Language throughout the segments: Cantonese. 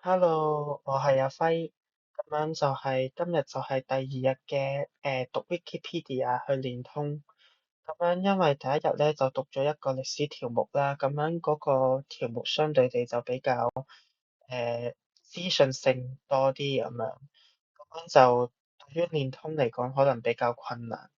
Hello，我係阿輝，咁樣今日就係第二日嘅讀 Wikipedia 去練通，咁樣因為第一日咧就讀咗一個歷史條目啦，咁樣嗰個條目相對地就比較資訊性多啲咁樣，咁樣就對於練通嚟講可能比較困難。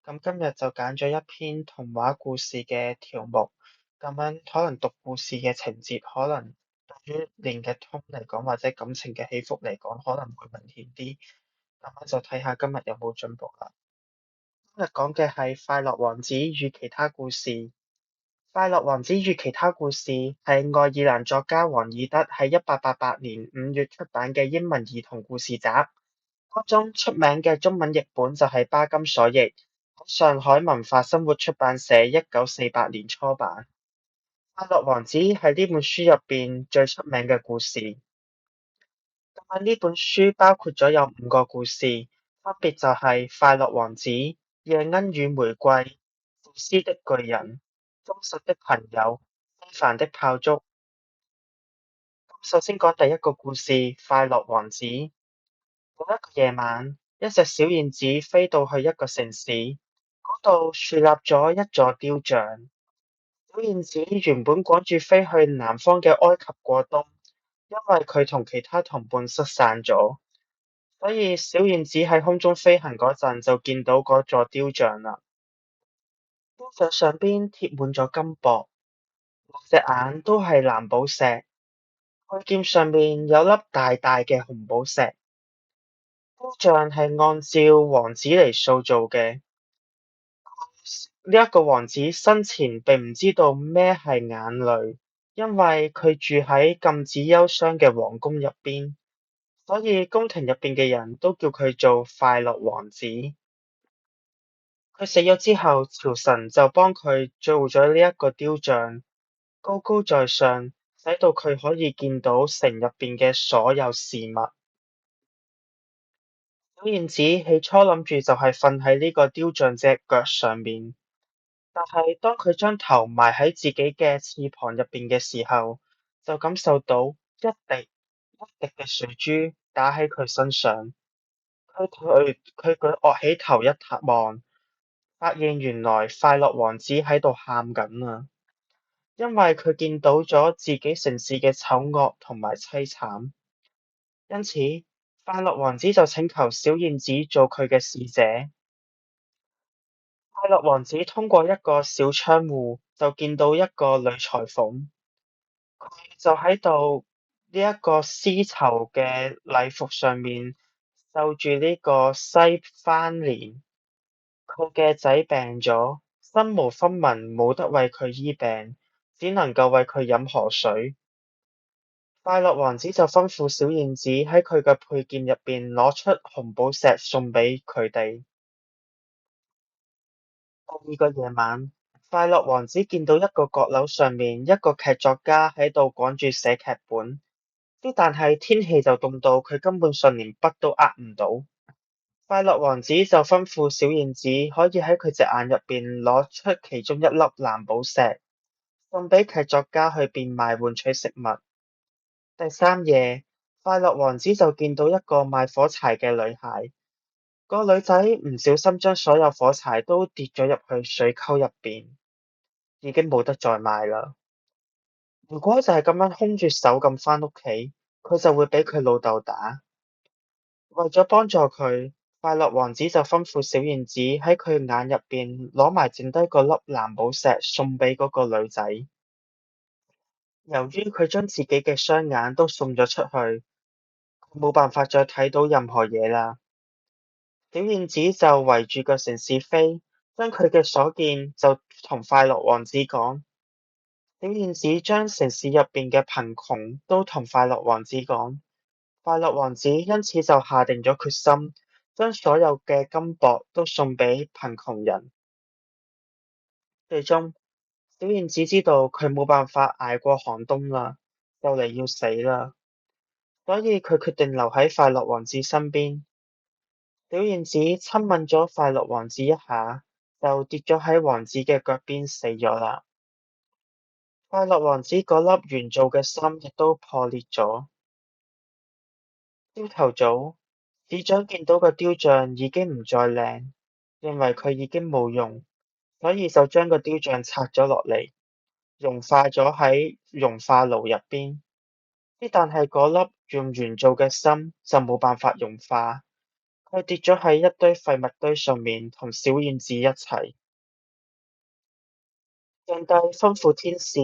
咁今日就揀咗一篇童話故事嘅條目，咁樣可能讀故事嘅情節，可能對於練嘅通嚟講，或者感情嘅起伏嚟講，可能會明顯啲。咁樣就睇下今日有冇進步啦。今日講嘅係《快樂王子與其他故事》。《快樂王子與其他故事》係愛爾蘭作家王爾德喺1888年5月出版嘅英文兒童故事集。當中出名嘅中文譯本就係巴金所譯，喺上海文化生活出版社1948年初版。快樂王子係呢本書入邊最出名嘅故事。咁喺呢本書包括咗有5個故事，分別就係快樂王子、夜鶯與玫瑰、自私的巨人、忠實的朋友、非凡的炮竹。咁首先講第一個故事，快樂王子。有一個夜晚，一隻小燕子飛到去一個城市，嗰度樹立咗一座雕像。小燕子原本趕住飛去南方嘅埃及過冬，因為佢同其他同伴失散咗，所以小燕子喺空中飛行嗰陣就見到嗰座雕像啦。雕像上邊貼滿咗金箔，兩隻眼都係藍寶石，佩劍上面有粒大大嘅紅寶石。雕像係按照王子嚟塑造嘅。呢一個王子生前並唔知道咩係眼淚，因為佢住喺禁止憂傷嘅皇宮入邊，所以宮廷入邊嘅人都叫佢做快樂王子。佢死咗之後，朝臣就幫佢做咗呢一個雕像，高高在上，使到佢可以見到城入邊嘅所有事物。小燕子起初諗住就係瞓喺呢個雕像隻腳上面。但係當佢將頭埋喺自己嘅翅膀入邊嘅時候，就感受到一滴嘅水珠打喺佢身上。佢舉起頭一望，發現原來快樂王子喺度喊緊啊！因為佢見到咗自己城市嘅醜惡同埋淒慘，因此快樂王子就請求小燕子做佢嘅使者。快樂王子通過一個小窗戶就見到一個女裁縫，佢就喺度呢一個絲綢嘅禮服上面繡住呢個西番蓮。佢嘅仔病咗，身無分文，冇得為佢醫病，只能夠為佢飲河水。快樂王子就吩咐小燕子喺佢嘅佩劍入邊攞出紅寶石送俾佢哋。第二個夜晚，快樂王子見到一個閣樓上面一個劇作家喺度趕住寫劇本，但係天氣就凍到佢根本上連筆都握唔到。快樂王子就吩咐小燕子可以喺佢隻眼入邊攞出其中一粒藍寶石，送俾劇作家去變賣換取食物。第三夜，快樂王子就見到一個賣火柴嘅女孩。個女仔唔小心將所有火柴都跌咗入去水溝入邊，已經冇得再買啦。如果就係咁樣空住手咁返屋企，佢就會俾佢老豆打。為咗幫助佢，快樂王子就吩咐小燕子喺佢眼入邊攞埋剩低嗰粒藍寶石送俾嗰個女仔。由於佢將自己嘅雙眼都送咗出去，佢冇辦法再睇到任何嘢啦。小燕子就圍住個城市飛，將佢嘅所見就同快樂王子講。小燕子將城市入邊嘅貧窮都同快樂王子講。快樂王子因此就下定咗決心，將所有嘅金箔都送俾貧窮人。最終，小燕子知道佢冇辦法捱過寒冬啦，就嚟要死啦，所以佢決定留喺快樂王子身邊。小燕子親吻咗快樂王子一下，就跌咗喺王子嘅腳邊死咗啦。快樂王子嗰粒原造嘅心亦都破裂咗。朝頭早，市長見到個雕像已經唔再靚，認為佢已經冇用，所以就將個雕像拆咗落嚟，融化咗喺融化爐入邊。但係嗰粒用鉛做嘅心就冇辦法融化，佢跌咗喺一堆廢物堆上面，同小燕子一齊。上帝吩咐天使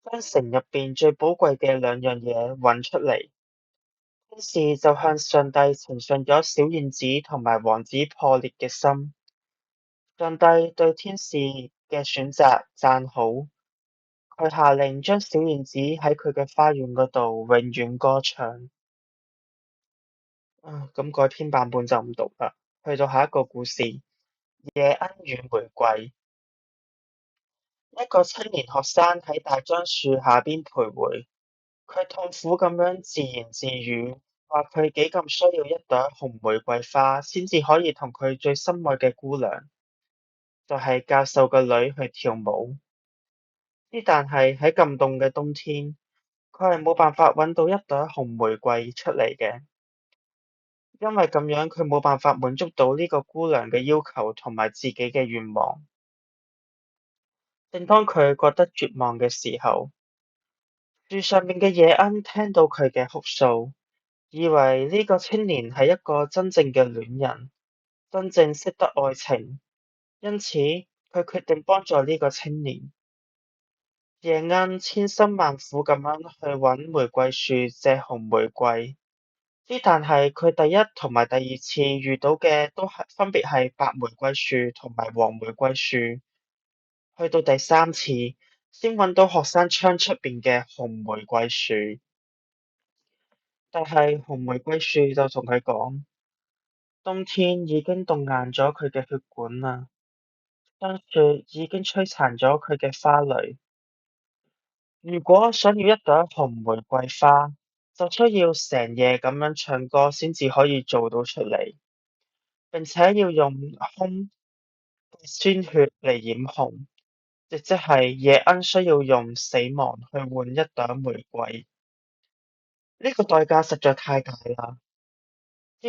將城入邊最寶貴嘅兩樣嘢揾出嚟。天使就向上帝呈上咗小燕子同埋王子破裂嘅心。上帝對天使嘅選擇讚好，佢下令將小燕子喺佢嘅花園嗰度永遠歌唱。咁改編版本就唔讀啦。去到下一個故事，謝恩與玫瑰。一個青年學生喺大樟樹下邊徘徊，佢痛苦咁樣自言自語，話佢幾咁需要一朵紅玫瑰花，先至可以同佢最心愛嘅姑娘，就係教授個女去跳舞。但係喺咁凍嘅冬天，佢係冇辦法揾到一朵紅玫瑰出嚟嘅，因為咁樣佢冇辦法滿足到呢個姑娘嘅要求同埋自己嘅願望。正當佢覺得絕望嘅時候，樹上面嘅野鶯聽到佢嘅哭訴，以為呢個青年係一個真正嘅戀人，真正識得愛情，因此佢決定幫助呢個青年。野鶯千辛萬苦咁樣去揾玫瑰樹借紅玫瑰，但係佢第一同埋第二次遇到嘅都係分別係白玫瑰樹同埋黃玫瑰樹，去到第三次先揾到學生窗出邊嘅紅玫瑰樹。但係紅玫瑰樹就同佢講，冬天已經凍硬咗佢嘅血管啦，霜雪已經摧殘咗佢嘅花蕾。如果想要一朵紅玫瑰花，就需要成夜咁樣唱歌先至可以做到出嚟，並且要用空嘅鮮血嚟染紅，亦即係野恩需要用死亡去換一朵玫瑰。呢個代價實在太大啦。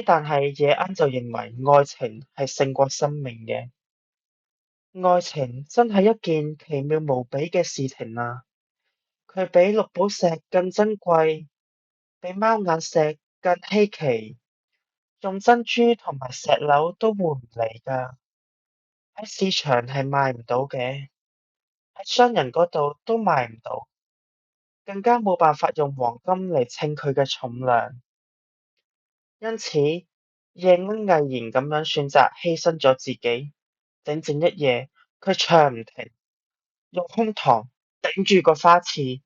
但係野恩就認為愛情係勝過生命嘅，愛情真係一件奇妙無比嘅事情啊！佢比綠寶石更珍貴，比貓眼石更稀奇，用珍珠同埋石榴都換唔嚟㗎。喺市場係賣唔到嘅，喺商人嗰度都賣唔到，更加冇辦法用黃金嚟稱佢嘅重量。因此，夜鶯毅然咁樣選擇犧牲咗自己，整整一夜，佢唱唔停，用胸膛頂住個花刺，一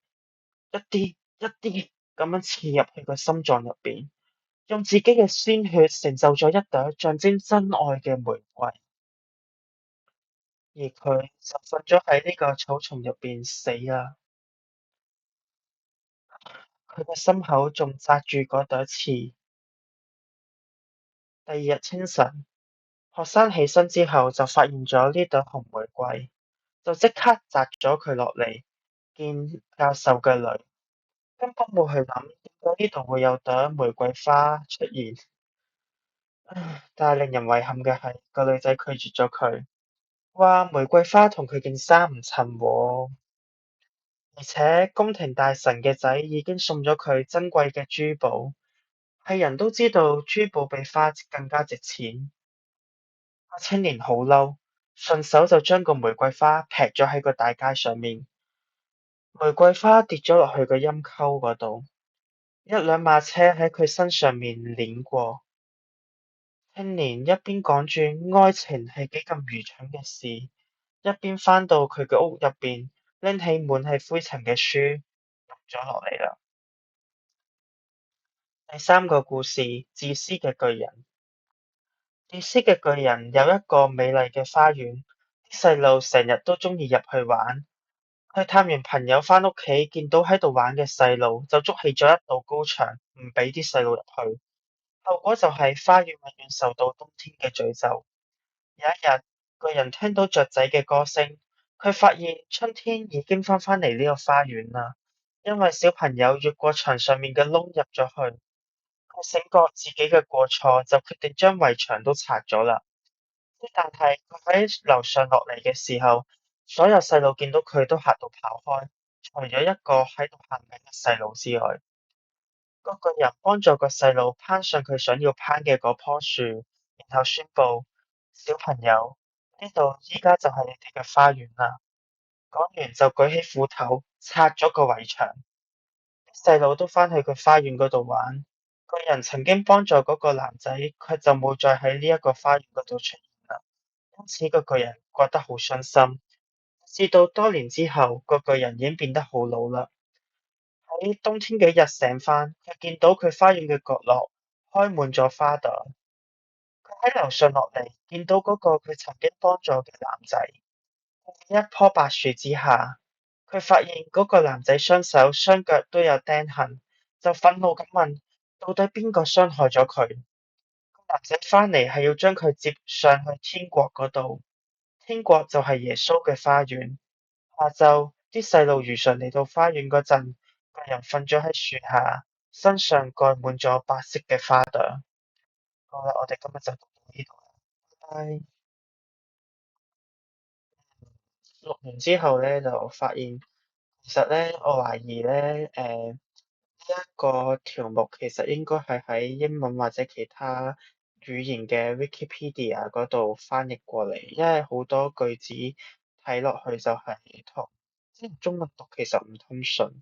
啲一啲咁樣刺入去個心臟入邊，用自己嘅鮮血成就咗一朵象徵真愛嘅玫瑰，而佢就瞓咗喺呢個草叢入邊死啦。佢嘅心口仲紮住嗰朵刺。第二日清晨，學生起身之後就發現咗呢朵紅玫瑰，就即刻摘咗佢落嚟見教授嘅女，根本冇去諗點解呢度會有朵玫瑰花出現。但係令人遺憾嘅係，個女仔拒絕咗佢，話玫瑰花同佢件衫唔襯喎，而且宮廷大臣嘅仔已經送咗佢珍貴嘅珠寶，係人都知道珠寶比花更加值錢。青年好嬲，順手就將個玫瑰花劈咗喺個大街上面，玫瑰花跌咗落去個陰溝嗰度，一輛馬車喺佢身上面碾過。青年一邊講住愛情係幾咁愚蠢嘅事，一邊返到佢嘅屋入邊，拎起滿係灰塵嘅書讀咗落嚟啦。第三個故事，自私嘅巨人。自私嘅巨人有一個美麗嘅花園，啲細路成日都鍾意入去玩。佢探完朋友返屋企，見到喺度玩嘅細路，就築起咗一道高牆，唔俾啲細路入去。後果就係花園永遠受到冬天嘅詛咒。有一日，巨人聽到雀仔嘅歌聲，佢發現春天已經返嚟呢個花園啦，因為小朋友越過牆上面嘅窿入咗去。佢醒覺自己嘅過錯，就決定將圍牆都拆咗啦。但係佢喺樓上落嚟嘅時候，所有細路見到佢都嚇到跑開，除咗一個喺度行緊嘅細路之外。嗰個人幫助個細路攀上佢想要攀嘅嗰棵樹，然後宣布：小朋友，呢度依家就係你哋嘅花園啦。講完就舉起斧頭拆咗個圍牆，細路都返去個花園嗰度玩。個人曾經幫助嗰個男仔，佢就冇再喺呢一個花園嗰度出現啦。因此個巨人覺得好傷心。至到多年之後，個巨人已經變得好老啦。喺冬天嘅一日醒返，佢見到佢花園嘅角落開滿咗花朵。佢喺樓上落嚟，見到嗰個佢曾經幫助嘅男仔。喺一棵白樹之下，佢發現嗰個男仔雙手雙腳都有釘痕，就憤怒咁問：到底邊個傷害咗佢？男仔返嚟係要將佢接上去天國嗰度。天國就係耶穌嘅花園。下晝啲細路如常嚟到花園嗰陣，個人瞓咗喺樹下，身上蓋滿咗白色嘅花朵。好啦，我哋今日就讀到呢度啦，拜拜。錄完之後咧，就發現其實咧，我懷疑咧，呢一個條目其實應該係喺英文或者其他語言嘅 Wikipedia 嗰度翻譯過嚟，因為好多句子睇落去就係同即係中文讀其實唔通順，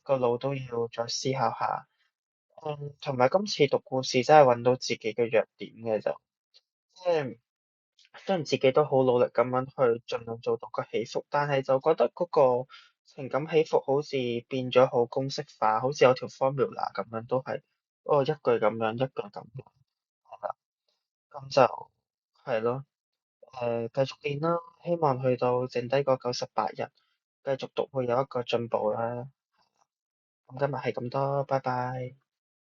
個腦都要再思考下。同埋今次讀故事真係揾到自己嘅弱點嘅就，即係雖然自己都好努力咁樣去盡量做到個起伏，但係就覺得嗰個情感起伏好似變咗好公式化，好似有條 formula 咁樣，都係哦一句咁樣，一句咁樣，係啦，咁就係咯，繼續練啦，希望去到剩低嗰98日，繼續讀會有一個進步啦。咁今日係咁多，拜拜。